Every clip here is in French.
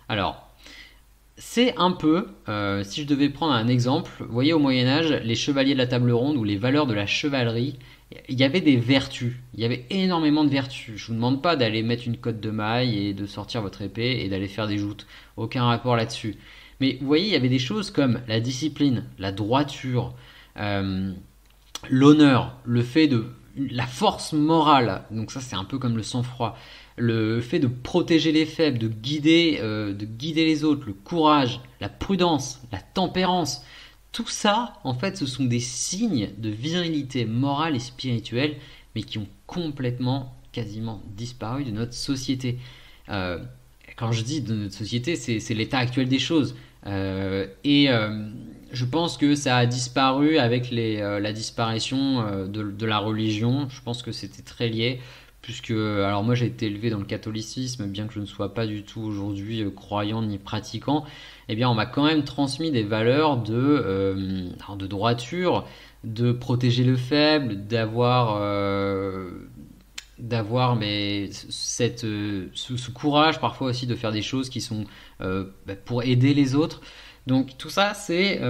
Alors, c'est un peu, si je devais prendre un exemple, vous voyez au Moyen-Âge, les chevaliers de la table ronde ou les valeurs de la chevalerie, il y avait des vertus, il y avait énormément de vertus. Je vous demande pas d'aller mettre une cotte de maille et de sortir votre épée et d'aller faire des joutes, aucun rapport là-dessus. Mais vous voyez, il y avait des choses comme la discipline, la droiture, euh, l'honneur, le fait de la force morale, donc ça c'est un peu comme le sang-froid, le fait de protéger les faibles, de guider les autres, le courage, la prudence, la tempérance, tout ça, en fait, ce sont des signes de virilité morale et spirituelle, mais qui ont complètement, quasiment disparu de notre société. Euh, Quand je dis de notre société, c'est l'état actuel des choses. Je pense que ça a disparu avec la disparition de la religion. Je pense que c'était très lié, puisque, alors moi j'ai été élevé dans le catholicisme, bien que je ne sois pas du tout aujourd'hui croyant ni pratiquant, eh bien on m'a quand même transmis des valeurs de droiture, de protéger le faible, d'avoir mais ce courage parfois aussi de faire des choses qui sont pour aider les autres. Donc tout ça, c'est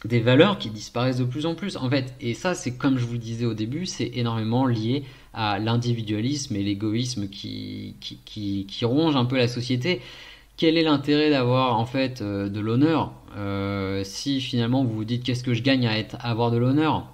des valeurs qui disparaissent de plus en plus en fait. Et ça, c'est comme je vous le disais au début, c'est énormément lié à l'individualisme et l'égoïsme qui ronge un peu la société. Quel est l'intérêt d'avoir en fait de l'honneur si finalement vous vous dites qu'est-ce que je gagne à avoir de l'honneur.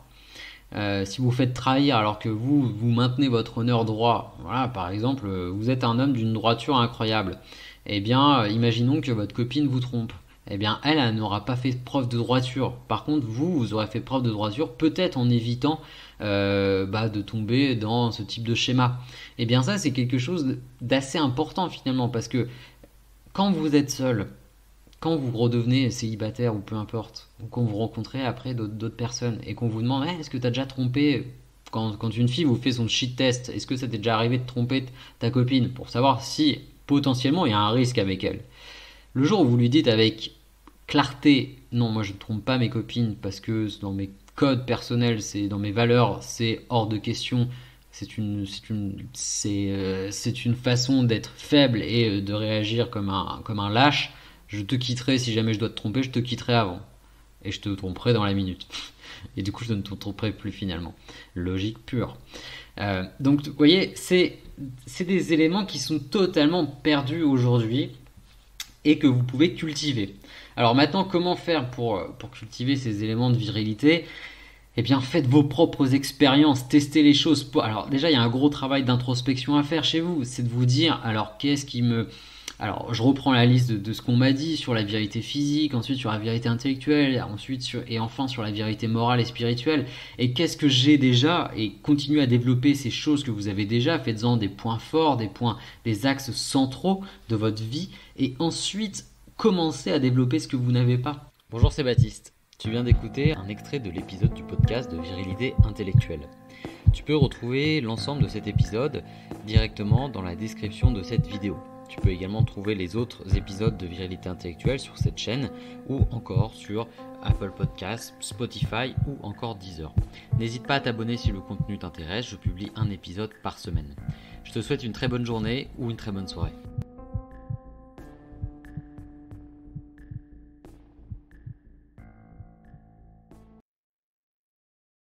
Si vous faites trahir alors que vous maintenez votre honneur droit, voilà, par exemple, vous êtes un homme d'une droiture incroyable, eh bien, imaginons que votre copine vous trompe. Eh bien, elle n'aura pas fait preuve de droiture. Par contre, vous aurez fait preuve de droiture, peut-être en évitant de tomber dans ce type de schéma. Eh bien, ça, c'est quelque chose d'assez important finalement, parce que quand vous êtes seul, quand vous redevenez célibataire ou peu importe, ou quand vous rencontrez après d'autres personnes et qu'on vous demande est-ce que tu as déjà trompé quand une fille vous fait son shit test, est-ce que ça t'est déjà arrivé de tromper ta copine pour savoir si potentiellement il y a un risque avec elle. Le jour où vous lui dites avec clarté non, moi je ne trompe pas mes copines parce que dans mes codes personnels, c'est dans mes valeurs, c'est hors de question. C'est une façon d'être faible et de réagir comme un lâche. Je te quitterai si jamais je dois te tromper, je te quitterai avant. Et je te tromperai dans la minute. Et du coup, je ne te tromperai plus finalement. Logique pure. Donc, vous voyez, c'est des éléments qui sont totalement perdus aujourd'hui et que vous pouvez cultiver. Alors maintenant, comment faire pour cultiver ces éléments de virilité? Eh bien, faites vos propres expériences, testez les choses. Alors déjà, il y a un gros travail d'introspection à faire chez vous. C'est de vous dire, alors qu'est-ce qui me... Alors, je reprends la liste de ce qu'on m'a dit sur la vérité physique, ensuite sur la vérité intellectuelle, et enfin sur la vérité morale et spirituelle. Et qu'est-ce que j'ai déjà? Et continuez à développer ces choses que vous avez déjà. Faites-en des points forts, des axes centraux de votre vie. Et ensuite, commencez à développer ce que vous n'avez pas. Bonjour, c'est Baptiste. Tu viens d'écouter un extrait de l'épisode du podcast de Virilité Intellectuelle. Tu peux retrouver l'ensemble de cet épisode directement dans la description de cette vidéo. Tu peux également trouver les autres épisodes de Virilité Intellectuelle sur cette chaîne ou encore sur Apple Podcasts, Spotify ou encore Deezer. N'hésite pas à t'abonner si le contenu t'intéresse, je publie un épisode par semaine. Je te souhaite une très bonne journée ou une très bonne soirée.